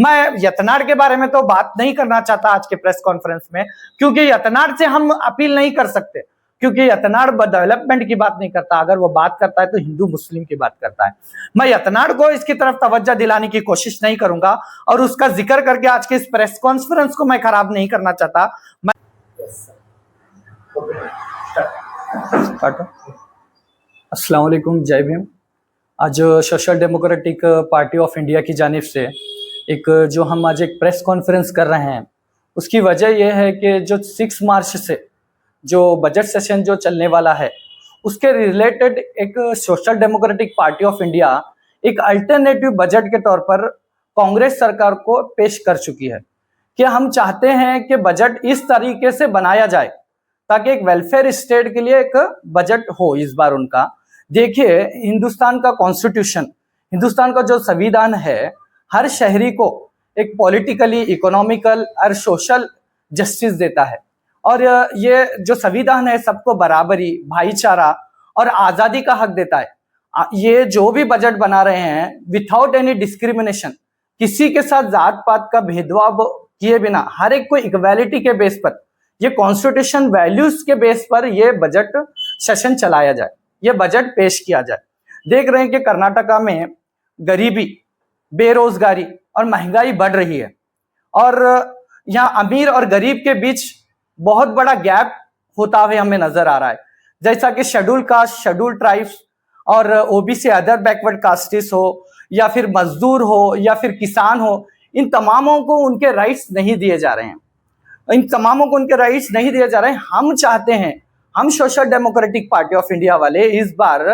मैं यतनाड़ के बारे में तो बात नहीं करना चाहता आज के प्रेस कॉन्फ्रेंस में, क्योंकि यतनाड़ से हम अपील नहीं कर सकते, क्योंकि यतनाड़ डेवलपमेंट की बात नहीं करता। अगर वो बात करता है तो हिंदू मुस्लिम की बात करता है। मैं यतनाड़ को इसकी तरफ तवज्जो दिलाने की कोशिश नहीं करूंगा और उसका जिक्र करके आज के इस प्रेस कॉन्फ्रेंस को मैं खराब नहीं करना चाहता। मैं अस्सलाम वालेकुम, जय भीम। आज social democratic party of India की जानिब से जो हम आज एक प्रेस कॉन्फ्रेंस कर रहे हैं, उसकी वजह यह है कि जो 6 मार्च से जो बजट सेशन जो चलने वाला है, उसके रिलेटेड एक social democratic party of India एक अल्टरनेटिव बजट के तौर पर कांग्रेस सरकार को पेश कर चुकी है कि हम चाहते हैं कि बजट इस तरीके से बनाया जाए ताकि एक वेलफेयर स्टेट के लिए एक बजट हो। इस बार उनका देखिए, हिंदुस्तान का कॉन्स्टिट्यूशन, हिंदुस्तान का जो संविधान है, हर शहरी को एक पॉलिटिकली, इकोनॉमिकल और सोशल जस्टिस देता है। और ये जो संविधान है सबको बराबरी, भाईचारा और आज़ादी का हक देता है। ये जो भी बजट बना रहे हैं विथआउट एनी डिस्क्रिमिनेशन, किसी के साथ जात पात का भेदभाव किए बिना, हर एक को इक्वालिटी के बेस पर, ये कॉन्स्टिट्यूशन वैल्यूज के बेस पर ये बजट सेशन चलाया जाए, ये बजट पेश किया जाए। देख रहे हैं कि कर्नाटका में गरीबी, बेरोजगारी और महंगाई बढ़ रही है और यहाँ अमीर और गरीब के बीच बहुत बड़ा गैप होता हुए हमें नजर आ रहा है। जैसा कि शेड्यूल कास्ट, शेड्यूल ट्राइब्स और ओबीसी अदर बैकवर्ड कास्टिस हो या फिर मजदूर हो या फिर किसान हो, इन तमामों को उनके राइट्स नहीं दिए जा रहे हैं। इन तमामों को उनके राइट्स नहीं दिए जा रहे हैं। हम चाहते हैं, हम social democratic party of India वाले इस बार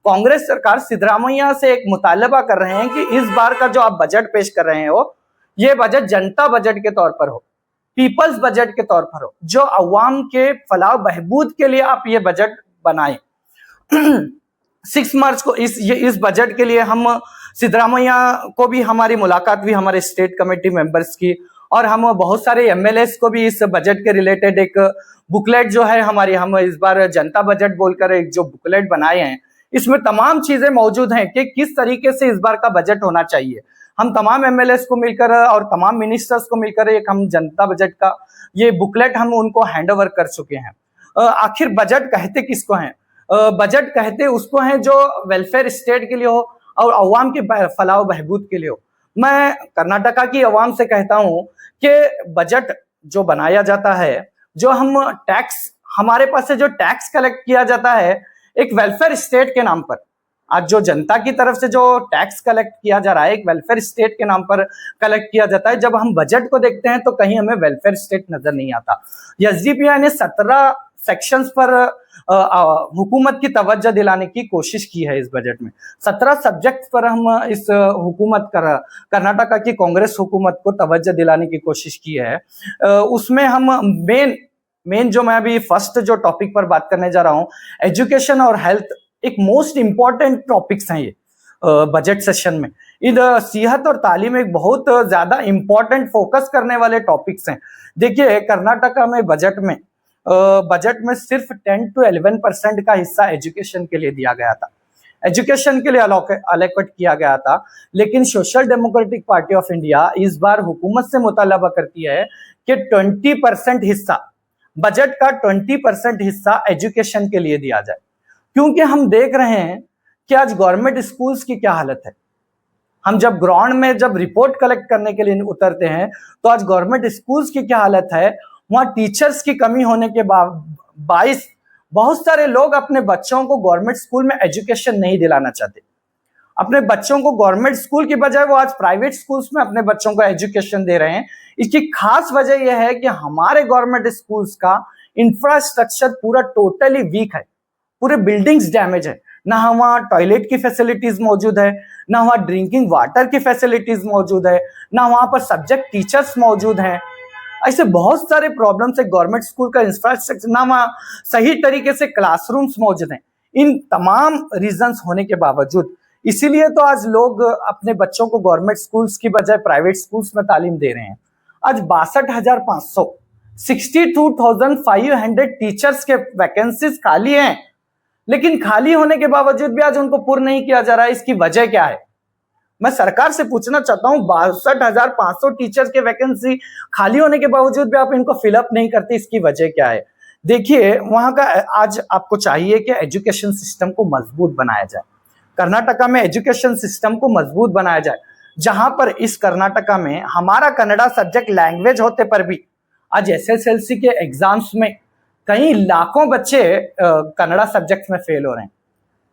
कांग्रेस सरकार सिद्धरामैया से एक मुतालबा कर रहे हैं कि इस बार का जो आप बजट पेश कर रहे हो, ये बजट जनता बजट के तौर पर हो, पीपल्स बजट के तौर पर हो, जो अवाम के फलाह बहबूद के लिए आप ये बजट बनाएं। 6 मार्च को इस बजट के लिए हम सिद्धरामैया को भी, हमारी मुलाकात हुई हमारे स्टेट कमेटी मेंबर्स की, और हम बहुत सारे एमएलएस को भी इस बजट के रिलेटेड एक बुकलेट जो है हमारी, हम इस बार जनता बजट बोलकर एक जो बुकलेट बनाए हैं, इसमें तमाम चीजें मौजूद हैं कि किस तरीके से इस बार का बजट होना चाहिए। हम तमाम एमएलएस को मिलकर और तमाम मिनिस्टर्स को मिलकर एक हम जनता बजट का ये बुकलेट हम उनको हैंड ओवर कर चुके हैं। आखिर बजट कहते किसको हैं? बजट कहते उसको हैं जो वेलफेयर स्टेट के लिए हो और अवाम की फलाह बहबूद के लिए हो। मैं कर्नाटका की अवाम से कहता हूं कि बजट जो बनाया जाता है, जो हम टैक्स, हमारे पास से जो टैक्स कलेक्ट किया जाता है एक वेलफेयर स्टेट के नाम पर, आज जो जनता की तरफ से जो टैक्स कलेक्ट किया जा रहा है एक वेलफेयर स्टेट के नाम पर कलेक्ट किया जाता है। जब हम बजट को देखते हैं तो कहीं हमें वेलफेयर स्टेट नजर नहीं आता। एसडीपीआई ने 17 सेक्शंस पर हुकूमत की तवज्जो दिलाने की कोशिश की है इस बजट में। 17 सब्जेक्ट पर हम इस हुकूमत कर्नाटका की कांग्रेस हुकूमत को तवज्जो दिलाने की कोशिश की है। उसमें हम मेन जो मैं अभी फर्स्ट जो टॉपिक पर बात करने जा रहा हूं, एजुकेशन और हेल्थ एक मोस्ट इंपॉर्टेंट टॉपिक्स हैं ये बजट सेशन में। इन सेहत और तालीम एक बहुत ज्यादा इंपॉर्टेंट फोकस करने वाले टॉपिक्स हैं। देखिए, कर्नाटका में बजट में सिर्फ 10 to 11% का हिस्सा एजुकेशन के लिए दिया गया था, एजुकेशन के लिए अलोकेट किया गया था। लेकिन social democratic party of India इस बार हुकूमत से मुतालबा करती है कि 20% हिस्सा, बजट का 20% हिस्सा एजुकेशन के लिए दिया जाए, क्योंकि हम देख रहे हैं कि आज गवर्नमेंट स्कूल्स की क्या हालत है। हम जब ग्राउंड में जब रिपोर्ट कलेक्ट करने के लिए उतरते हैं तो आज गवर्नमेंट स्कूल्स की क्या हालत है। वहां टीचर्स की कमी होने के बाइस बहुत सारे लोग अपने बच्चों को गवर्नमेंट स्कूल में एजुकेशन नहीं दिलाना चाहते। अपने बच्चों को गवर्नमेंट स्कूल की बजाय वो आज प्राइवेट स्कूल्स में अपने बच्चों को एजुकेशन दे रहे हैं। इसकी खास वजह यह है कि हमारे गवर्नमेंट स्कूल्स का इंफ्रास्ट्रक्चर पूरा टोटली वीक है, पूरे बिल्डिंग्स डैमेज है। ना वहाँ टॉयलेट की फैसिलिटीज मौजूद है, ना वहाँ ड्रिंकिंग वाटर की फैसिलिटीज मौजूद है, ना वहाँ पर सब्जेक्ट टीचर्स मौजूद हैं। ऐसे बहुत सारे प्रॉब्लम्स है गवर्नमेंट स्कूल का इंफ्रास्ट्रक्चर, ना वहाँ सही तरीके से क्लासरूम्स मौजूद हैं। इन तमाम रीजंस होने के बावजूद इसीलिए तो आज लोग अपने बच्चों को गवर्नमेंट स्कूल्स की बजाय प्राइवेट स्कूल्स में तालीम दे रहे हैं। आज 62,500 62,500 टीचर्स के वैकेंसीज खाली हैं, लेकिन खाली होने के बावजूद भी आज उनको पूर्ण नहीं किया जा रहा है। इसकी वजह क्या है? मैं सरकार से पूछना चाहता हूँ 62,500 टीचर्स के वैकेंसी खाली होने के बावजूद भी आप इनको फिलअप नहीं करते, इसकी वजह क्या है? देखिए वहां का आज आपको चाहिए कि एजुकेशन सिस्टम को मजबूत बनाया जाए। कर्नाटका में एजुकेशन सिस्टम को मजबूत बनाया जाए, जहां पर इस कर्नाटका में हमारा कन्नड़ा सब्जेक्ट लैंग्वेज होते पर भी आज एसएसएलसी के एग्जाम्स में कई लाखों बच्चे कन्नड़ा सब्जेक्ट में फेल हो रहे हैं।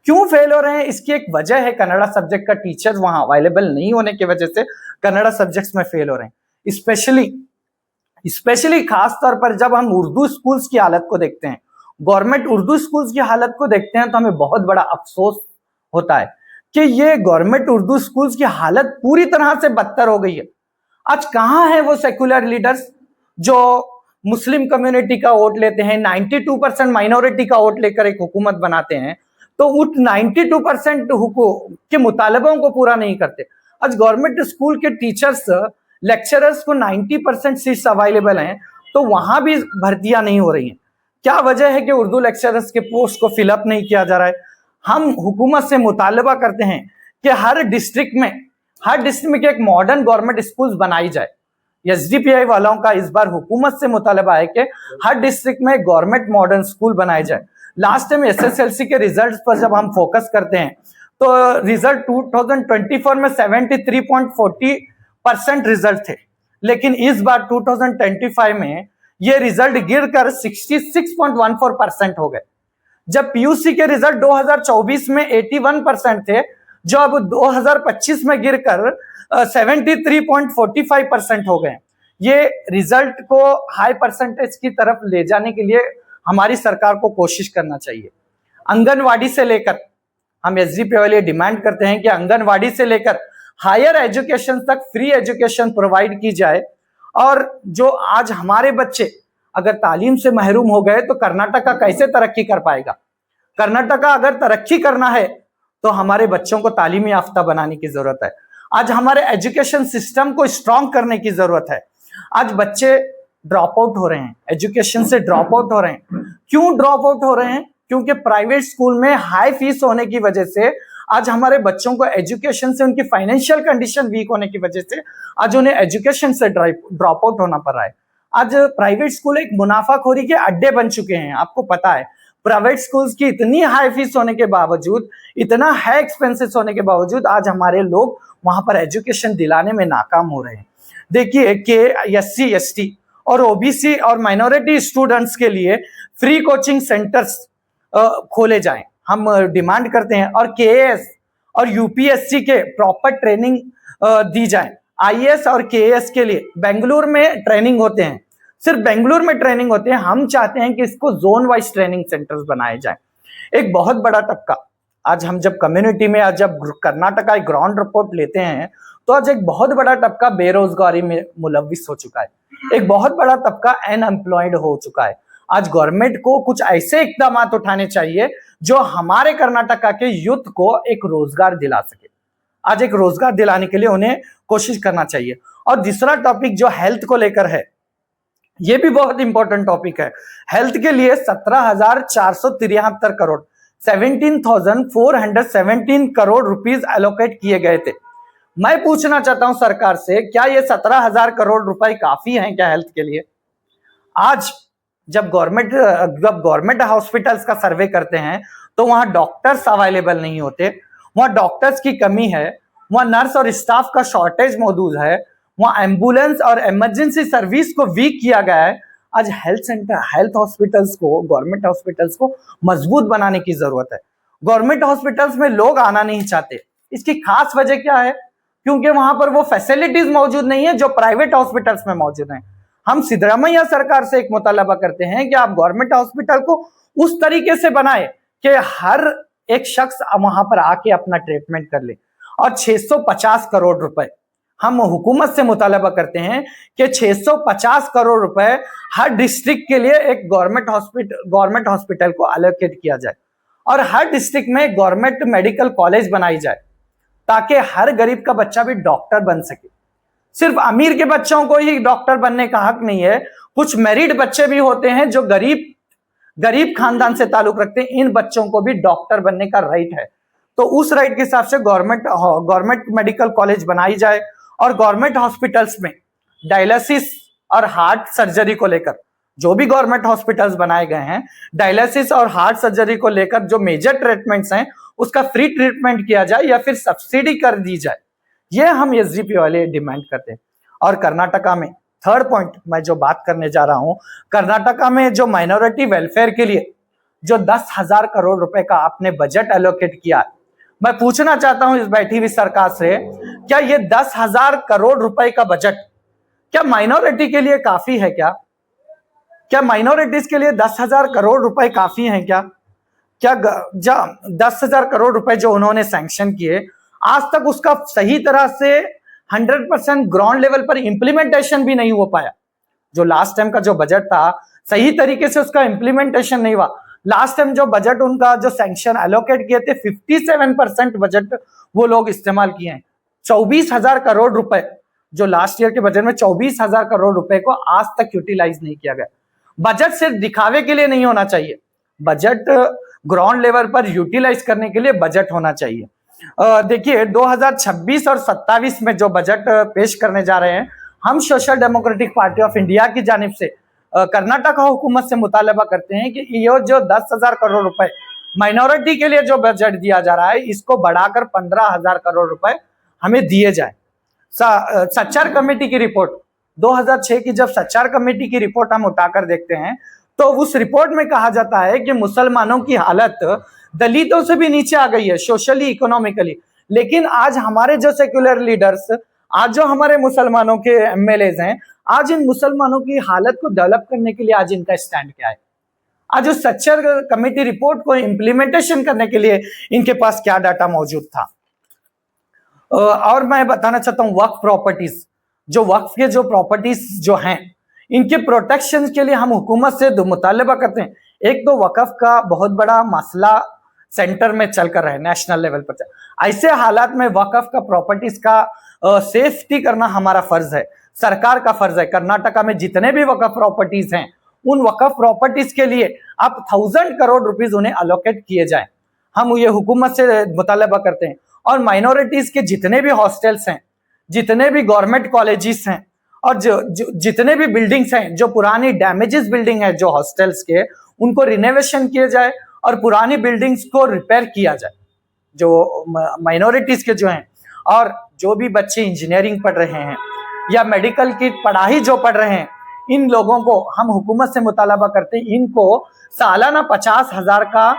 क्यों फेल हो रहे हैं? इसकी एक वजह है कन्नड़ा सब्जेक्ट का टीचर वहां अवेलेबल नहीं होने की वजह से कन्नड़ा सब्जेक्ट्स में फेल हो रहे हैं। स्पेशली खास तौर पर जब हम उर्दू स्कूल्स की हालत को देखते हैं, गवर्नमेंट उर्दू स्कूल्स की हालत को देखते हैं, तो हमें बहुत बड़ा अफसोस होता है कि ये गवर्नमेंट उर्दू स्कूल्स की हालत पूरी तरह से बदतर हो गई है। आज कहां है वो सेक्युलर लीडर्स जो मुस्लिम कम्युनिटी का वोट लेते हैं, 92% माइनॉरिटी का वोट लेकर एक हुकूमत बनाते हैं, तो उस 92% के मुतालबों को पूरा नहीं करते। आज गवर्नमेंट स्कूल के टीचर्स लेक्चरर्स को 90% सीट्स अवेलेबल हैं, तो वहां भी भर्तियां नहीं हो रही हैं। क्या वजह है कि उर्दू लेक्चरर्स के पोस्ट को फिलअप नहीं किया जा रहा है? हम हुकूमत से मुतालबा करते हैं कि हर डिस्ट्रिक्ट में एक मॉडर्न गवर्नमेंट स्कूल बनाई जाए। एसडीपीआई वालों का इस बार हुकूमत से मुतालबा है कि हर डिस्ट्रिक्ट में गवर्नमेंट मॉडर्न स्कूल बनाए जाए। लास्ट टाइम एसएसएलसी के रिजल्ट्स पर जब हम फोकस करते हैं तो रिजल्ट 2024 में 73.40% रिजल्ट थे, लेकिन इस बार 2025 में ये रिजल्ट गिरकर 66.14% हो गए। जब पीयूसी के रिजल्ट 2024 में 81% थे, जो अब 2025 में गिरकर 73.45% हो गए। ये रिजल्ट को हाई परसेंटेज की तरफ ले जाने के लिए हमारी सरकार को कोशिश करना चाहिए। आंगनवाड़ी से लेकर हम एसडीपी वाले डिमांड करते हैं कि आंगनवाड़ी से लेकर हायर एजुकेशन तक फ्री एजुकेशन प्रोवाइड की जाए। और जो आज हमारे बच्चे अगर तालीम से महरूम हो गए तो कर्नाटका कैसे तरक्की कर पाएगा? कर्नाटका अगर तरक्की करना है तो हमारे बच्चों को तालीमी याफ्ता बनाने की जरूरत है। आज हमारे एजुकेशन सिस्टम को स्ट्रॉन्ग करने की जरूरत है। आज बच्चे ड्रॉप आउट हो रहे हैं, एजुकेशन से ड्रॉप आउट हो रहे हैं। क्यों ड्रॉप आउट हो रहे हैं? क्योंकि प्राइवेट स्कूल में हाई फीस होने की वजह से आज हमारे बच्चों को एजुकेशन से, उनकी फाइनेंशियल कंडीशन वीक होने की वजह से आज उन्हें एजुकेशन से ड्रॉप आउट होना पड़ रहा है। आज प्राइवेट स्कूल एक मुनाफाखोरी के अड्डे बन चुके हैं। आपको पता है प्राइवेट स्कूल्स की इतनी हाई फीस होने के बावजूद, इतना हाई एक्सपेंसेस होने के बावजूद आज हमारे लोग वहां पर एजुकेशन दिलाने में नाकाम हो रहे हैं। देखिए कि एससी एसटी और ओबीसी और माइनॉरिटी स्टूडेंट्स के लिए फ्री कोचिंग सेंटर्स खोले जाएं। हम डिमांड करते हैं। और केएएस और यूपीएससी के प्रॉपर ट्रेनिंग दी जाए। आईएएस और केएएस के लिए बेंगलुरु में ट्रेनिंग होते हैं, सिर्फ बेंगलुरु में ट्रेनिंग होते हैं। हम चाहते हैं कि इसको जोन वाइज ट्रेनिंग सेंटर्स बनाए जाएं। एक बहुत बड़ा तबका आज हम जब कम्युनिटी में, आज जब कर्नाटका एक ग्राउंड रिपोर्ट लेते हैं तो आज एक बहुत बड़ा तबका बेरोजगारी में मुलविस हो चुका है। एक बहुत बड़ा तबका अनएम्प्लॉयड हो चुका है। आज गवर्नमेंट को कुछ ऐसे इकदाम उठाने चाहिए जो हमारे कर्नाटका के यूथ को एक रोजगार दिला सके। आज एक रोजगार दिलाने के लिए उन्हें कोशिश करना चाहिए। और दूसरा टॉपिक जो हेल्थ को लेकर है, ये भी बहुत इंपॉर्टेंट टॉपिक है। हेल्थ के लिए 17,473 करोड़ 17,417 करोड़ रुपीस एलोकेट किए गए थे। मैं पूछना चाहता हूं सरकार से, क्या ये 17,000 करोड़ रुपए काफी हैं क्या हेल्थ के लिए? आज जब गवर्नमेंट हॉस्पिटल्स का सर्वे करते हैं तो वहां डॉक्टर्स अवेलेबल नहीं होते, वहां डॉक्टर्स की कमी है, वहां नर्स और स्टाफ का शॉर्टेज मौजूद है, वहां एम्बुलेंस और इमरजेंसी सर्विस को वीक किया गया है। आज हेल्थ हॉस्पिटल्स को, गवर्नमेंट हॉस्पिटल्स को मजबूत बनाने की जरूरत है। गवर्नमेंट हॉस्पिटल्स में लोग आना नहीं चाहते। इसकी खास वजह क्या है? क्योंकि वहां पर वो फैसिलिटीज मौजूद नहीं है जो प्राइवेट हॉस्पिटल्स में मौजूद हैं। हम सिद्धरामैया सरकार से एक मुतालबा करते हैं कि आप गवर्नमेंट हॉस्पिटल को उस तरीके से बनाए कि हर एक शख्स वहां पर आके अपना ट्रीटमेंट कर ले। और 650 करोड़ रुपए हम हुकूमत से मुतालबा करते हैं कि 650 करोड़ रुपए हर डिस्ट्रिक्ट के लिए एक गवर्नमेंट हॉस्पिटल को एलोकेट किया जाए और हर डिस्ट्रिक्ट में गवर्नमेंट मेडिकल कॉलेज बनाई जाए ताकि हर गरीब का बच्चा भी डॉक्टर बन सके। सिर्फ अमीर के बच्चों को ही डॉक्टर बनने का हक नहीं है, कुछ मेरिट बच्चे भी होते हैं जो गरीब खानदान से ताल्लुक रखते हैं, इन बच्चों को भी डॉक्टर बनने का राइट है। तो उस राइट के हिसाब से गवर्नमेंट मेडिकल कॉलेज बनाई जाए और गवर्नमेंट हॉस्पिटल्स में डायलिसिस और हार्ट सर्जरी को लेकर जो भी गवर्नमेंट हॉस्पिटल्स बनाए गए हैं, डायलिसिस और हार्ट सर्जरी को लेकर जो मेजर ट्रीटमेंट्स हैं उसका फ्री ट्रीटमेंट किया जाए या फिर सब्सिडी कर दी जाए। ये हम एसडीपी वाले डिमांड करते हैं। और कर्नाटका में थर्ड पॉइंट मैं जो बात करने जा रहा हूं, कर्नाटका में जो माइनॉरिटी वेलफेयर के लिए जो 10,000 करोड़ रुपए का आपने बजट एलोकेट किया, मैं पूछना चाहता हूं इस बैठी हुई सरकार से, क्या ये 10,000 करोड़ रुपए का बजट क्या माइनॉरिटी के लिए काफी है? क्या माइनॉरिटीज के लिए 10,000 करोड़ रुपए काफी हैं? क्या 10,000 करोड़ रुपए जो उन्होंने सैंक्शन किए, आज तक उसका सही तरह से 100% ग्राउंड लेवल पर इंप्लीमेंटेशन भी नहीं हो पाया। जो लास्ट टाइम का जो बजट था सही तरीके से उसका इंप्लीमेंटेशन नहीं हुआ। लास्ट टाइम जो बजट उनका जो सैंक्शन एलोकेट किए थे 57% बजट वो लोग इस्तेमाल किए हैं। 24,000 करोड़ रुपए जो लास्ट ईयर के बजट में 24,000 करोड़ रुपए को आज तक यूटिलाइज नहीं किया गया। बजट सिर्फ दिखावे के लिए नहीं होना चाहिए, बजट ग्राउंड लेवल पर यूटिलाइज करने के लिए बजट होना चाहिए। देखिए 2026 और 27 में जो बजट पेश करने जा रहे हैं, हम social democratic party of India की जानिब से कर्नाटक हुकूमत से मुतालबा करते हैं कि ये जो 10,000 करोड़ रुपए माइनॉरिटी के लिए जो बजट दिया जा रहा है इसको बढ़ाकर 15,000 करोड़ रुपए हमें दिए जाए। सच्चर कमेटी की रिपोर्ट 2006 की जब सच्चर कमेटी की रिपोर्ट हम उठाकर देखते हैं तो उस रिपोर्ट में कहा जाता है कि मुसलमानों की हालत दलितों से भी नीचे आ गई है सोशली इकोनॉमिकली। लेकिन आज हमारे जो सेक्युलर लीडर्स, आज जो हमारे मुसलमानों के एमएलएज हैं, आज इन मुसलमानों की हालत को डेवलप करने के लिए आज इनका स्टैंड क्या है? आज उस सच्चर कमेटी रिपोर्ट को इम्प्लीमेंटेशन करने के लिए इनके पास क्या डाटा मौजूद था? और मैं बताना चाहता हूँ वक्फ प्रॉपर्टीज, जो वक्फ के जो प्रॉपर्टीज जो हैं इनके प्रोटेक्शन के लिए हम हुकूमत से मुतालबा करते हैं। एक तो वक्फ का बहुत बड़ा मसला सेंटर में चल कर रहा है, नेशनल लेवल पर ऐसे हालात में वक्फ का प्रॉपर्टीज का सेफ्टी करना हमारा फर्ज है, सरकार का फर्ज है। कर्नाटका में जितने भी वक्फ प्रॉपर्टीज हैं उन वक्फ प्रॉपर्टीज के लिए अब 1,000 करोड़ रुपीज उन्हें अलोकेट किए जाए, हम ये हुकूमत से मुतालबा करते हैं। और माइनॉरिटीज के जितने भी हॉस्टल्स हैं, जितने भी गवर्नमेंट कॉलेजेस हैं और जितने भी बिल्डिंग्स हैं, जो पुरानी डैमेजेस बिल्डिंग है जो हॉस्टल्स के, उनको रिनोवेशन किए जाए और पुरानी बिल्डिंग्स को रिपेयर किया जाए जो माइनॉरिटीज के जो हैं। और जो भी बच्चे इंजीनियरिंग पढ़ रहे हैं या मेडिकल की पढ़ाई जो पढ़ रहे हैं, इन लोगों को हम हुकूमत से मुतालबा करते हैं इनको सालाना 50,000 का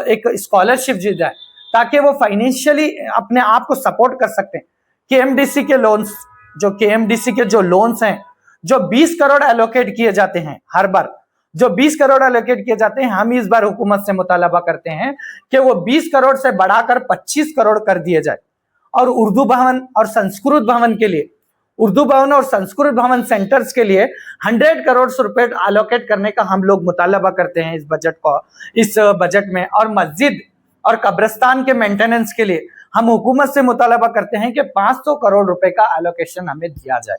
एक स्कॉलरशिप दी जाए ताकि वो फाइनेंशियली अपने आप को सपोर्ट कर सकते हैं। केएमडीसी के लोन्स, जो केएमडीसी के जो लोन्स हैं, जो 20 करोड़ एलोकेट किए जाते हैं हर बार, जो 20 करोड़ एलोकेट किए जाते हैं, हम इस बार हुकूमत से मुतालबा करते हैं कि वो 20 करोड़ से बढ़ाकर 25 करोड़ कर दिए जाए। और उर्दू भवन और संस्कृत भवन के लिए, उर्दू भवन और संस्कृत भवन सेंटर्स के लिए 100 करोड़ रुपए एलोकेट करने का हम लोग मुतालबा करते हैं इस बजट में। और मस्जिद और कब्रिस्तान के मेंटेनेंस के लिए हम हुकूमत से मुतालबा करते हैं कि 500 करोड़ रुपए का एलोकेशन हमें दिया जाए।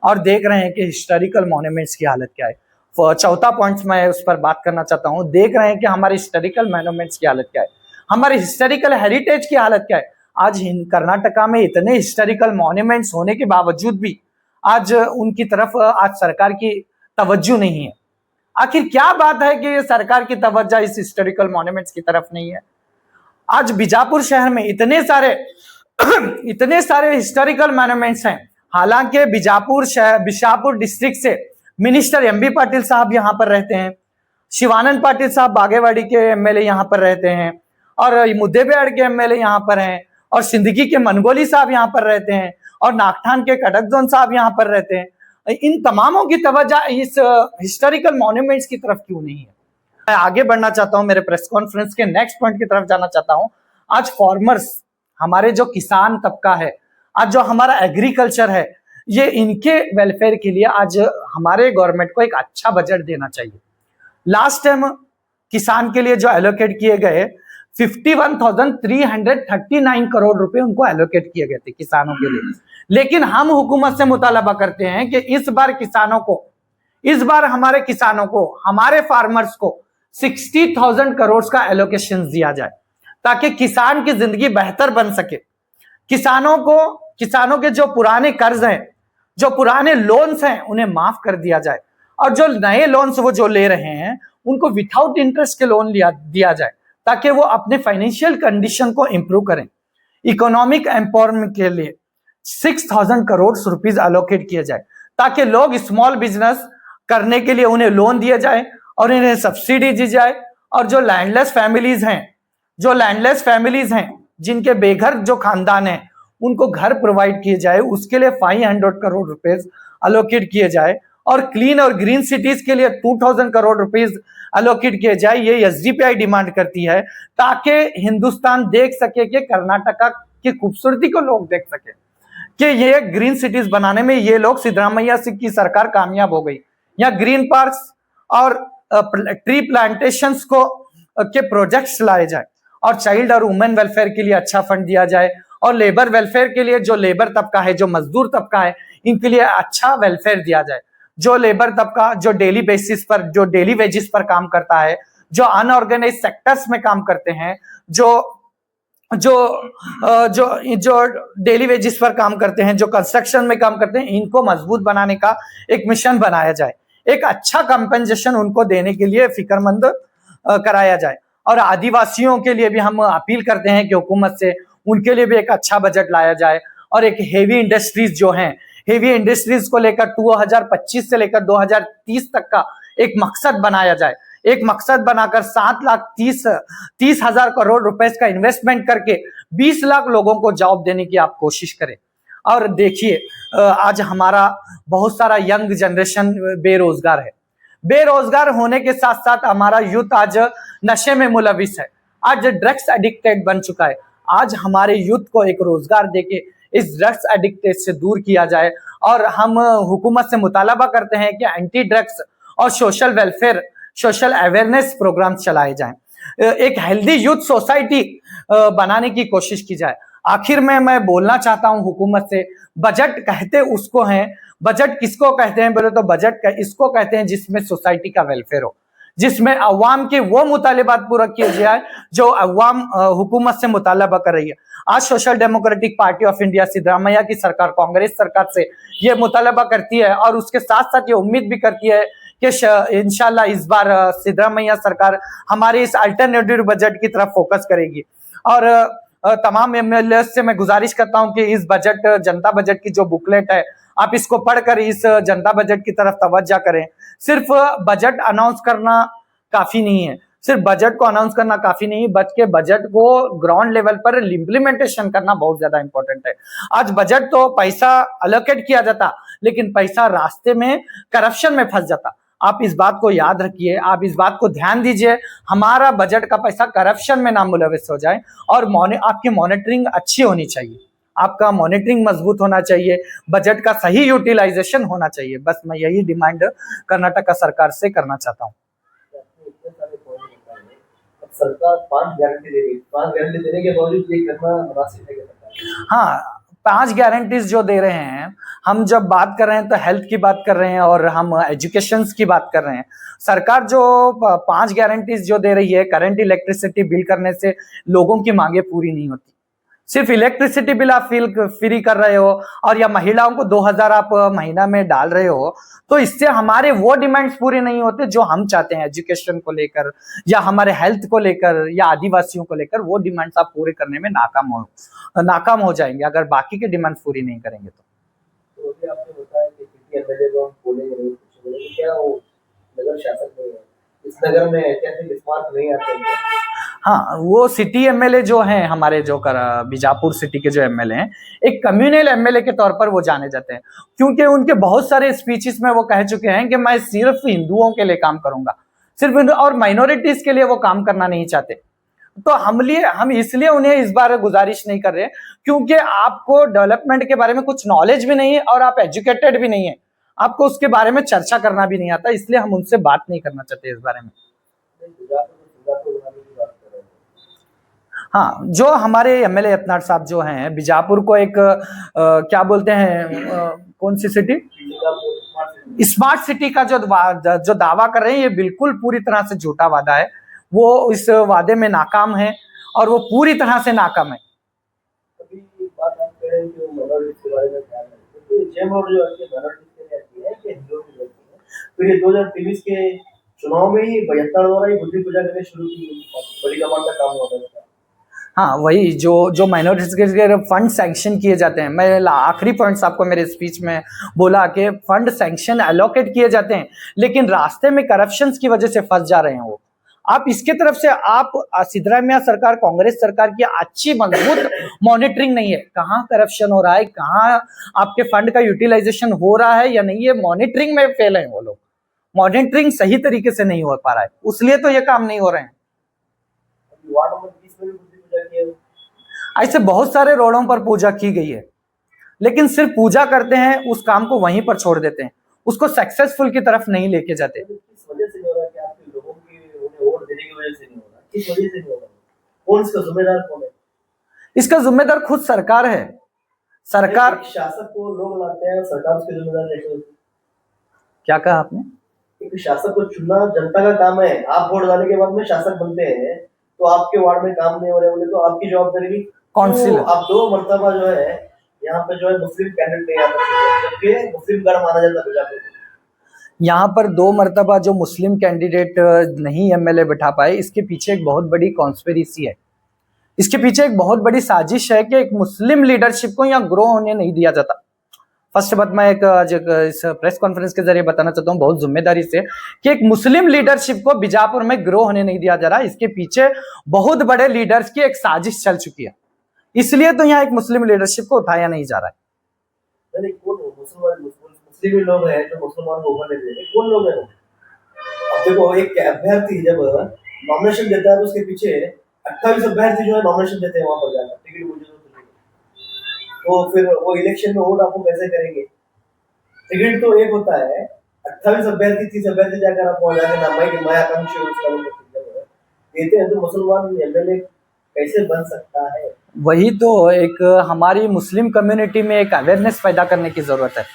और देख रहे हैं कि हिस्टोरिकल मॉन्यूमेंट्स की हालत क्या है। चौथा पॉइंट मैं उस पर बात करना चाहता हूं। देख रहे हैं कि हमारे हिस्टोरिकल मॉन्यूमेंट्स की हालत क्या है, हमारे हिस्टोरिकल हेरिटेज की हालत क्या है। आज कर्नाटका में इतने हिस्टोरिकल मॉन्यूमेंट्स होने के बावजूद भी आज उनकी तरफ आज सरकार की तवज्जो नहीं है। आखिर क्या बात है कि ये सरकार की तवज्जो इस हिस्टोरिकल मॉन्यूमेंट्स की तरफ नहीं है? आज बीजापुर शहर में इतने सारे हिस्टोरिकल मॉन्यूमेंट्स हैं। हालांकि बिजापुर डिस्ट्रिक्ट से मिनिस्टर एमबी पाटिल साहब यहाँ पर रहते हैं, शिवानंद पाटिल साहब बागेवाड़ी के एमएलए यहाँ पर रहते हैं, और मुद्देबिहाड़ के एमएलए यहाँ पर हैं, और सिंदगी के मनगोली साहब यहाँ पर रहते हैं, और नागठान के कड़कजोन साहब यहाँ पर रहते हैं। इन तमामों की तवज्जो इस हिस्टोरिकल मॉन्यूमेंट्स की तरफ क्यों नहीं है? मैं आगे बढ़ना चाहता हूं, मेरे प्रेस कॉन्फ्रेंस के नेक्स्ट पॉइंट की तरफ जाना चाहता हूं। आज फार्मर्स, हमारे जो किसान तबका है, आज जो हमारा एग्रीकल्चर है, ये इनके वेलफेयर के लिए आज हमारे गवर्नमेंट को एक अच्छा बजट देना चाहिए। लास्ट टाइम किसान के लिए जो एलोकेट किए गए 51,339 करोड़ रुपए उनको एलोकेट किए गए थे किसानों के लिए। लेकिन हम हुकूमत से मुतालबा करते हैं कि इस बार हमारे किसानों को, हमारे फार्मर्स को 60,000 करोड़ का एलोकेशन दिया जाए ताकि किसान की जिंदगी बेहतर बन सके। किसानों के जो पुराने कर्ज हैं, जो पुराने लोन्स हैं, उन्हें माफ कर दिया जाए और जो नए लोन्स वो जो ले रहे हैं उनको विदाउट इंटरेस्ट के लोन दिया जाए ताकि वो अपने फाइनेंशियल कंडीशन को इंप्रूव करें। इकोनॉमिक एम्पावरमेंट के लिए 6,000 करोड़ रुपीस अलोकेट किया जाए ताकि लोग स्मॉल बिजनेस करने के लिए उन्हें लोन दिया जाए और इन्हें सब्सिडी दी जाए। और जो लैंडलेस फैमिलीज हैं जिनके बेघर जो खानदान हैं उनको घर प्रोवाइड किए जाए, उसके लिए 500 करोड़ रुपीस अलोकेट किए जाए। और क्लीन और ग्रीन सिटीज के लिए 2,000 करोड़ रुपीस अलोकेट किए जाए। ये एसडीपीआई डिमांड करती है ताकि हिंदुस्तान देख सके कि कर्नाटका की खूबसूरती को लोग देख सके कि ये ग्रीन सिटीज बनाने में ये लोग सिद्धरामैया की सरकार कामयाब हो गई। यहाँ ग्रीन पार्क्स और ट्री प्लांटेशंस को के प्रोजेक्ट्स लाए जाए और चाइल्ड और वुमेन वेलफेयर के लिए अच्छा फंड दिया जाए और लेबर वेलफेयर के लिए जो लेबर तबका है, जो मजदूर तबका है, इनके लिए अच्छा वेलफेयर दिया जाए। जो लेबर तबका जो डेली बेसिस पर, जो डेली वेजेस पर काम करता है, जो अनऑर्गेनाइज सेक्टर्स में काम करते हैं, जो डेली वेजेस पर काम करते हैं, जो कंस्ट्रक्शन में काम करते हैं, इनको मजबूत बनाने का एक मिशन बनाया जाए। एक अच्छा कंपेंसेशन उनको देने के लिए फिक्रमंद कराया जाए। और आदिवासियों के लिए भी हम अपील करते हैं कि हुकूमत से उनके लिए भी एक अच्छा बजट लाया जाए और एक हेवी इंडस्ट्रीज को लेकर 2025 से लेकर 2030 तक का एक मकसद बनाया जाए। एक मकसद बनाकर 7,30,000 करोड़ रुपए का इन्वेस्टमेंट करके 20 लाख लोगों को जॉब देने की आप कोशिश करें। और देखिए, आज हमारा बहुत सारा यंग जनरेशन बेरोजगार है। बेरोजगार होने के साथ साथ हमारा यूथ आज नशे में मुलविस है, आज ड्रग्स एडिक्टेड बन चुका है। आज हमारे यूथ को एक रोजगार देके इस ड्रग्स एडिक्टेड से दूर किया जाए और हम हुकूमत से मुतालबा करते हैं कि एंटी ड्रग्स और सोशल अवेयरनेस प्रोग्राम चलाए जाएं। एक हेल्दी यूथ सोसाइटी बनाने की कोशिश की जाए। आखिर में मैं बोलना चाहता हूं हुकूमत से, बजट कहते उसको हैं, बजट किसको कहते हैं बोले तो बजट इसको कहते हैं जिसमें सोसाइटी का वेलफेयर हो, जिसमें अवाम के वो मुतालिबात पूरा किए जाए जो अवाम हुकूमत से मुतालबा कर रही है। आज social democratic party of India Siddaramaiah की सरकार, कांग्रेस सरकार से ये मुतालबा करती है और उसके साथ साथ ये उम्मीद भी करती है कि इंशाल्लाह इस बार सिद्धरामैया सरकार हमारे इस अल्टरनेटिव बजट की तरफ फोकस करेगी। और तमाम एमएलए से मैं गुजारिश करता हूं कि इस बजट, जनता बजट की जो बुकलेट है, आप इसको पढ़कर इस जनता बजट की तरफ तवज्जो करें। सिर्फ बजट अनाउंस करना काफी नहीं है, सिर्फ बजट को अनाउंस करना काफी नहीं, बल्कि बजट को ग्राउंड लेवल पर इम्प्लीमेंटेशन करना बहुत ज्यादा इंपॉर्टेंट है। आज बजट तो पैसा अलोकेट किया जाता, लेकिन पैसा रास्ते में करप्शन में फंस जाता। आप इस बात को याद रखिए, आप इस बात को ध्यान दीजिए, हमारा बजट का पैसा करप्शन में ना मुलविस हो जाए। और आपकी मॉनिटरिंग अच्छी होनी चाहिए, आपका मॉनिटरिंग मजबूत होना चाहिए, बजट का सही यूटिलाइजेशन होना चाहिए। बस मैं यही डिमांड कर्नाटक सरकार से करना चाहता हूँ। सरकार 5 गारंटी दे रही है, 5 गारंटी देने के बावजूद ये करना मुनासिब है? हाँ, 5 गारंटीज जो दे रहे हैं, हम जब बात कर रहे हैं तो हेल्थ की बात कर रहे हैं और हम एजुकेशन की बात कर रहे हैं। सरकार जो 5 गारंटीज जो दे रही है, करंट इलेक्ट्रिसिटी बिल करने से लोगों की मांगे पूरी नहीं होती। सिर्फ इलेक्ट्रिसिटी बिल आप फ्री कर रहे हो और या महिलाओं को 2,000 आप महीना में डाल रहे हो, तो इससे हमारे वो डिमांड्स पूरे नहीं होते जो हम चाहते हैं एजुकेशन को लेकर या हमारे हेल्थ को लेकर या आदिवासियों को लेकर। वो डिमांड्स आप पूरे करने में नाकाम हो जाएंगे अगर बाकी के डिमांड्स पूरी नहीं करेंगे तो। अभी आपने बताया कि सिटी एमएलए को हम बोलेंगे नहीं, कुछ बोलेंगे, क्या वो नगर शासक नहीं है, इस नगर में कैसे स्मार्ट नहीं आते हैं? हाँ, वो सिटी एमएलए जो हैं हमारे, जो बीजापुर सिटी के जो एमएलए हैं, एक कम्युनल एमएलए के तौर पर वो जाने जाते हैं, क्योंकि उनके बहुत सारे स्पीचेस में वो कह चुके हैं कि मैं सिर्फ हिंदुओं के लिए काम करूंगा, सिर्फ और माइनॉरिटीज के लिए वो काम करना नहीं चाहते। तो हम इसलिए उन्हें इस बार गुजारिश नहीं कर रहे क्योंकि आपको डेवलपमेंट के बारे में कुछ नॉलेज भी नहीं है और आप एजुकेटेड भी नहीं है, आपको उसके बारे में चर्चा करना भी नहीं आता, इसलिए हम उनसे बात नहीं करना चाहते इस बारे में। हाँ, जो हमारे एमएलए यत्नाथ साहब जो हैं, बीजापुर को एक क्या बोलते हैं, कौन सी सिटी, स्मार्ट सिटी का जो दावा कर रहे हैं, ये बिल्कुल पूरी तरह से झूठा वादा है। वो इस वादे में नाकाम है और वो पूरी तरह से नाकाम है। अभी बात आप करें कि माइनॉरिटीज के बारे में क्या है, तो जेम रोड जो आती है माइनॉरिटीज के लिए आती है कि हिंदुओं के लिए आती है। फिर ये 2023 के चुनाव में ही 72 द्वारा ही बुद्धि पूजा करनी शुरू की, बड़ी कमान का काम हुआ था। हाँ, वही जो जो माइनॉरिटीज के फंड सैंक्शन किए जाते हैं, मैं आखिरी पॉइंट्स आपको मेरे स्पीच में बोला कि फंड सैंक्शन एलोकेट किए जाते हैं, लेकिन रास्ते में करप्शन की वजह से फंस जा रहे हैं वो। आप इसके तरफ से आप सिद्धरामैया सरकार, कांग्रेस सरकार की अच्छी मजबूत मॉनिटरिंग नहीं है, कहाँ करप्शन हो रहा है, कहाँ आपके फंड का यूटिलाइजेशन हो रहा है या नहीं, ये मॉनिटरिंग में फेल है वो लोग। मॉनिटरिंग सही तरीके से नहीं हो पा रहा है, इसलिए तो ये काम नहीं हो रहे हैं। वार्ड नंबर 20 में भी बुद्धि पूजा की है। ऐसे बहुत सारे रोडों पर पूजा की गई है, लेकिन सिर्फ पूजा करते हैं, उस काम को वहीं पर छोड़ देते हैं, उसको सक्सेसफुल की तरफ नहीं लेके जाते। किस वजह से नहीं हो रहा कि आपके लोगों की उन्हें वोट देने की वजह से नहीं हो रहा, किस वजह से नहीं हो रहा, कौन इसका जिम्मेदार कौन है? इसका जिम्मेदार खुद सरकार है। सरकार, एक शासक को लोग लाते हैं, सरकार उसके जिम्मेदार कैसे होती है? क्या कहा आपने? एक शासक को चुनना जनता का काम है, आप वोट डालने के बाद में शासक बनते हैं, तो आपके वार्ड में काम नहीं हो रहे बोले तो आपकी जवाबदारी भी काउंसिल। आप 2 मर्तबा जो है यहाँ पे जो है मुस्लिम कैंडिडेट नहीं आता, जबकि मुस्लिम गढ़ माना जाता है बीजापुर को। यहाँ पर 2 मर्तबा जो मुस्लिम कैंडिडेट नहीं एमएलए बैठा पाए, इसके पीछे एक बहुत बड़ी कॉन्स्पिरेसी है, इसके पीछे एक बहुत बड़ी साजिश है कि एक मुस्लिम लीडरशिप को यहाँ ग्रो होने नहीं दिया जाता। फर्स्ट बात मैं आज इस प्रेस कॉन्फ्रेंस के जरिए बताना चाहता हूँ बहुत जिम्मेदारी से कि एक मुस्लिम लीडरशिप को बीजापुर में ग्रो होने नहीं दिया जा रहा, इसके पीछे बहुत बड़े लीडर्स की एक साजिश चल चुकी है, इसलिए तो यहाँ एक मुस्लिम लीडरशिप को उठाया नहीं जा रहा है। मुस्लिम लोग हैं जो मुसलमान को उभरने दे रहे, कौन लोग हैं? अब देखो एक अभ्यर्थी जब नॉमिनेशन देता है तो उसके पीछे 28 अभ्यर्थी जो है नॉमिनेशन देते हैं वहां पर जाकर टिकट मुझे तो फिर वो इलेक्शन में वोट आपको कैसे करेंगे? टिकट तो एक होता है, 28 अभ्यर्थी 30 अभ्यर्थी जाकर आप वहां जाकर नाम मैं आकांक्षी हूँ उसका देते हैं तो मुसलमान एमएलए कैसे बन सकता है? वही तो एक हमारी मुस्लिम कम्युनिटी में एक अवेयरनेस पैदा करने की जरूरत है।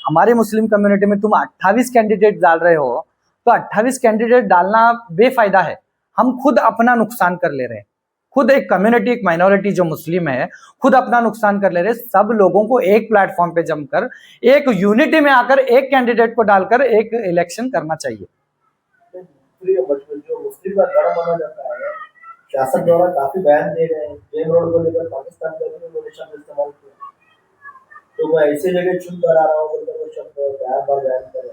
हमारी मुस्लिम कम्युनिटी में तुम 28 कैंडिडेट डाल रहे हो, तो 28 कैंडिडेट डालना बेफायदा है, हम खुद अपना नुकसान कर ले रहे हैं, खुद एक कम्युनिटी, एक माइनॉरिटी जो मुस्लिम है खुद अपना नुकसान कर ले रहे हैं। सब लोगों को एक प्लेटफॉर्म पे जमकर एक यूनिटी में आकर एक कैंडिडेट को डालकर एक इलेक्शन करना चाहिए। जो मुस्लिम का गढ़ माना जाता है, शासक द्वारा काफी बयान दिए गए हैं, जेम रोड को लेकर पाकिस्तान का भी उन्होंने शब्द इस्तेमाल किया, तो मैं ऐसी जगह चुन कर आ रहा हूँ बोलकर वो शब्द बार बयान कर,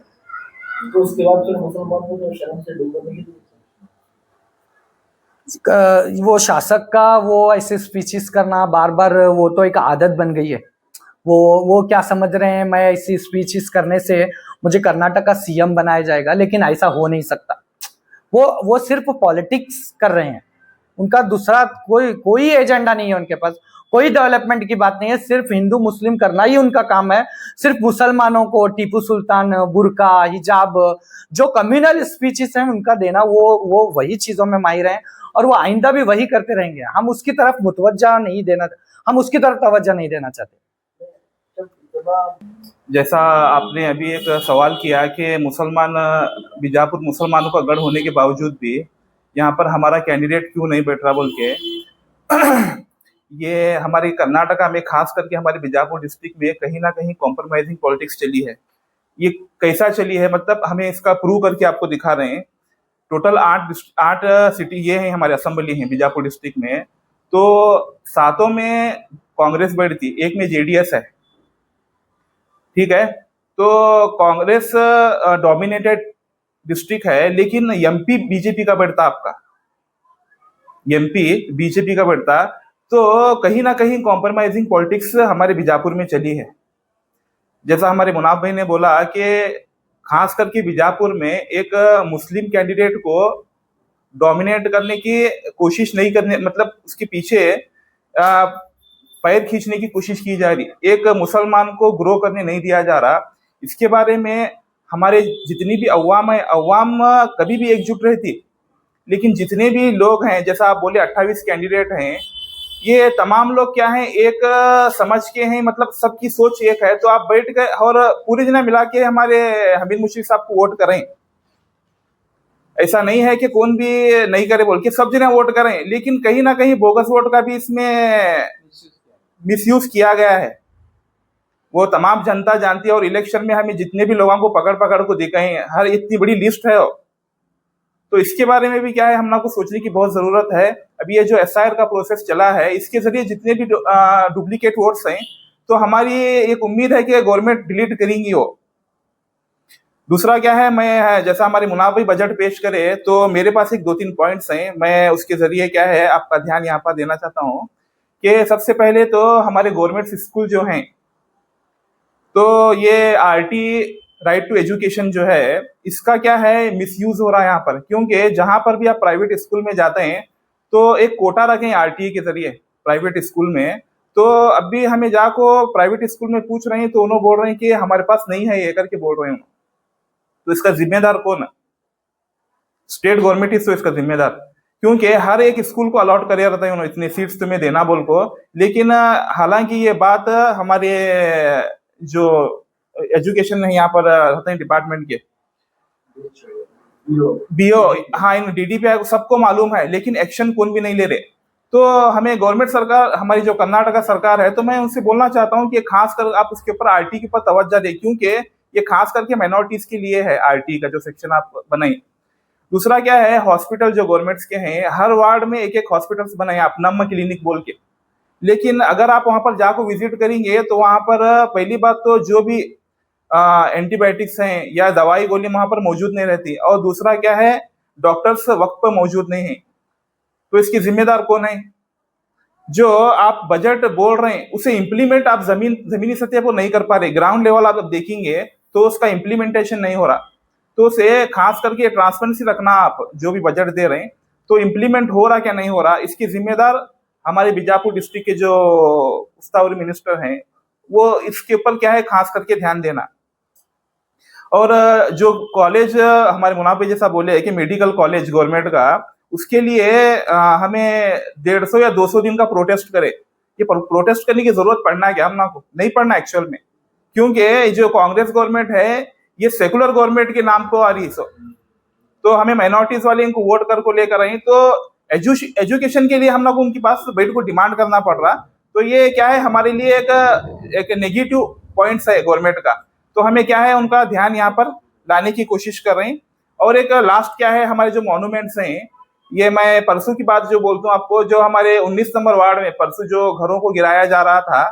तो उसके बाद फिर मुसलमान को तो शर्म से डूबने की वो शासक का वो ऐसे स्पीचेस करना बार बार, वो तो एक आदत बन गई है। वो क्या समझ रहे हैं, मैं ऐसी स्पीचेस करने से मुझे कर्नाटक का सीएम बनाया जाएगा, लेकिन ऐसा हो नहीं सकता। वो सिर्फ पॉलिटिक्स कर रहे हैं, उनका दूसरा कोई एजेंडा नहीं है उनके पास, कोई डेवलपमेंट की बात नहीं है, सिर्फ हिंदू मुस्लिम करना ही उनका काम है। सिर्फ मुसलमानों को टीपू सुल्तान, बुरका, हिजाब, जो कम्युनल स्पीचेस हैं उनका देना, वो वही चीजों में माहिर हैं और वो आइंदा भी वही करते रहेंगे। हम उसकी तरफ तवज्जो नहीं देना चाहते। जैसा आपने अभी एक सवाल किया कि मुसलमान, बीजापुर मुसलमानों का गढ़ होने के बावजूद भी यहाँ पर हमारा कैंडिडेट क्यों नहीं बैठ रहा बोल के, ये हमारी कर्नाटका में खास करके हमारे बीजापुर डिस्ट्रिक्ट में कहीं ना कहीं कॉम्प्रोमाइजिंग पॉलिटिक्स चली है। ये कैसा चली है, मतलब हमें इसका प्रूव करके आपको दिखा रहे हैं। टोटल 8 सिटी ये हैं हमारे असेंबली हैं बीजापुर डिस्ट्रिक्ट में, तो 7 में कांग्रेस बैठती, 1 में जेडीएस है, ठीक है। तो कांग्रेस डोमिनेटेड डिस्ट्रिक्ट है, लेकिन एमपी बीजेपी का बढ़ता, आपका एमपी बीजेपी का बढ़ता, तो कहीं ना कहीं कॉम्प्रोमाइजिंग पॉलिटिक्स हमारे बीजापुर में चली है। जैसा हमारे मुनाफ भाई ने बोला कि खास करके बीजापुर में एक मुस्लिम कैंडिडेट को डोमिनेट करने की कोशिश नहीं करने, मतलब उसके पीछे पैर खींचने की कोशिश की जा रही, एक मुसलमान को ग्रो करने नहीं दिया जा रहा। इसके बारे में हमारे जितनी भी अवाम है, अवाम कभी भी एकजुट रहती, लेकिन जितने भी लोग हैं, जैसा आप बोले 28 कैंडिडेट हैं, ये तमाम लोग क्या हैं, एक समझ के हैं, मतलब सबकी सोच एक है, तो आप बैठ गए और पूरी जना मिला के हमारे हमीद मुश्किल साहब को वोट करें, ऐसा नहीं है कि कौन भी नहीं करे बोल के सब जने वोट करें, लेकिन कहीं ना कहीं बोगस वोट का भी इसमें मिसयूज किया गया है। वो तमाम जनता जानती है, और इलेक्शन में हमें जितने भी लोगों को पकड़ पकड़ को दिखे हैं, हर इतनी बड़ी लिस्ट है। तो इसके बारे में भी क्या है, हम लोग को सोचने की बहुत जरूरत है। अभी ये जो SIR का प्रोसेस चला है, इसके जरिए जितने भी डुप्लीकेट वोट्स हैं, तो हमारी एक उम्मीद है कि गवर्नमेंट डिलीट करेंगी वो। दूसरा क्या है, मैं जैसा हमारे मुनाफ भाई बजट पेश करे, तो मेरे पास एक 2-3 पॉइंट्स हैं, मैं उसके जरिए क्या है आपका ध्यान यहाँ पर देना चाहता हूँ कि सबसे पहले तो हमारे गवर्नमेंट स्कूल जो हैं, तो ये RT राइट टू एजुकेशन जो है, इसका क्या है मिसयूज हो रहा है यहाँ पर। क्योंकि जहां पर भी आप प्राइवेट स्कूल में जाते हैं तो एक कोटा रखें RTA के जरिए प्राइवेट स्कूल में, तो अभी हमें जाको प्राइवेट स्कूल में पूछ रहे हैं तो उन्होंने बोल रहे हैं कि हमारे पास नहीं है, ये करके बोल रहे हैं। तो इसका जिम्मेदार कौन है? स्टेट गवर्नमेंट ही तो इसका जिम्मेदार, क्योंकि हर एक स्कूल को अलॉट कर रहता है उन्होंने इतने सीट्स तुम्हें देना बोल को। लेकिन हालांकि ये बात हमारे जो एजुकेशन है यहाँ पर रहते हैं डिपार्टमेंट के BO, हाँ इन DDPI सबको मालूम है, लेकिन एक्शन कौन भी नहीं ले रहे। तो हमें गवर्नमेंट सरकार, हमारी जो कर्नाटका सरकार है, तो मैं उनसे बोलना चाहता हूँ कि खास कर आप उसके ऊपर RT के ऊपर तवज्जो दें, क्योंकि ये खास करके माइनॉरिटीज के लिए है RT का जो सेक्शन आप बनाए। दूसरा क्या है, हॉस्पिटल जो गवर्नमेंट्स के हैं, हर वार्ड में एक हॉस्पिटल बनाए आप, नम क्लिनिक बोल के। लेकिन अगर आप वहां पर जाकर विजिट करेंगे तो वहां पर पहली बात तो जो भी एंटीबायोटिक्स हैं या दवाई गोली वहां पर मौजूद नहीं रहती, और दूसरा क्या है, डॉक्टर्स वक्त पर मौजूद नहीं है। तो इसकी जिम्मेदार कौन है? जो आप बजट बोल रहे हैं उसे इम्प्लीमेंट आप जमीनी सतह पर नहीं कर पा रहे, ग्राउंड लेवल आप देखेंगे तो उसका इम्प्लीमेंटेशन नहीं हो रहा। तो उसे खास करके ट्रांसपेरेंसी रखना, आप जो भी बजट दे रहे हैं तो इम्प्लीमेंट हो रहा क्या नहीं हो रहा, इसकी जिम्मेदार हमारे बीजापुर डिस्ट्रिक्ट के जो उस्तावरी मिनिस्टर हैं, वो इसके ऊपर क्या है खास करके ध्यान देना। और जो कॉलेज हमारे मुनाफे जैसा बोले कि मेडिकल कॉलेज गवर्नमेंट का, उसके लिए हमें 150 या 200 दिन का प्रोटेस्ट करे। ये प्रोटेस्ट करने की जरूरत पड़ना है क्या? हम ना को नहीं पड़ना एक्चुअल में, क्योंकि जो कांग्रेस गवर्नमेंट है ये सेकुलर गवर्नमेंट के नाम को आ रही है। तो हमें माइनॉरिटीज वाले इनको वोट कर को लेकर आई, तो एजुकेशन के लिए हम लोग उनके पास बैठ को डिमांड करना पड़ रहा। तो ये क्या है हमारे लिए एक नेगेटिव पॉइंट्स है गवर्नमेंट का। तो हमें क्या है उनका ध्यान यहाँ पर लाने की कोशिश कर रहे हैं। और एक लास्ट क्या है, हमारे जो मॉन्यूमेंट्स हैं, ये मैं परसों की बात जो बोलता हूँ आपको, जो हमारे 19 नंबर वार्ड में परसों जो घरों को गिराया जा रहा था,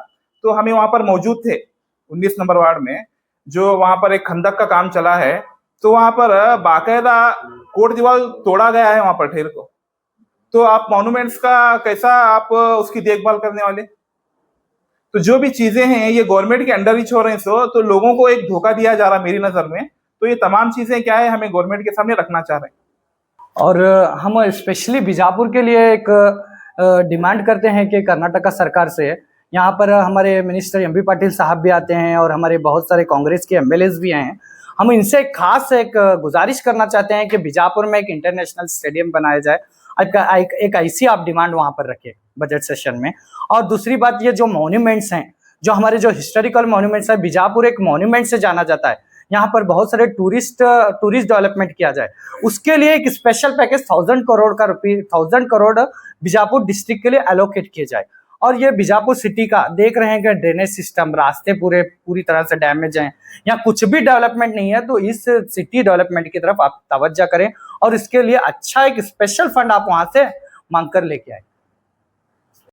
तो हमें वहां पर मौजूद थे 19 नंबर वार्ड में, जो वहां पर एक खंदक का काम चला है। तो वहां पर बाकायदा कोट दीवार तोड़ा गया है वहां पर ठेर को। तो आप मॉन्यूमेंट्स का कैसा आप उसकी देखभाल करने वाले? तो जो भी चीजें हैं ये गवर्नमेंट के अंडर रिच हो रहे हैं, तो लोगों को एक धोखा दिया जा रहा मेरी नजर में। तो ये तमाम चीजें क्या है हमें गवर्नमेंट के सामने रखना चाह रहे हैं। और हम स्पेशली बीजापुर के लिए एक डिमांड करते हैं कि कर्नाटका सरकार से, यहाँ पर हमारे मिनिस्टर MP पाटिल साहब भी आते हैं और हमारे बहुत सारे कांग्रेस के MLAs भी हैं। हम इनसे खास एक गुजारिश करना चाहते हैं कि बीजापुर में एक इंटरनेशनल स्टेडियम बनाया जाए। एक ऐसी आप डिमांड वहां पर रखें बजट सेशन में। और दूसरी बात, ये जो मॉन्यूमेंट्स हैं, जो हमारे जो हिस्टोरिकल मॉन्यूमेंट्स है, बीजापुर एक मॉन्यूमेंट से जाना जाता है। यहाँ पर बहुत सारे टूरिस्ट डेवलपमेंट किया जाए, उसके लिए एक special package 1000 crore Bijapur district के लिए एलोकेट किए जाए। और ये बीजापुर सिटी का देख रहे हैं कि ड्रेनेज सिस्टम, रास्ते पूरी तरह से डैमेज हैं, यहाँ कुछ भी डेवलपमेंट नहीं है। तो इस सिटी डेवलपमेंट की तरफ आप तवज्जो करें और इसके लिए अच्छा एक स्पेशल फंड आप वहां से मांग कर लेके आए।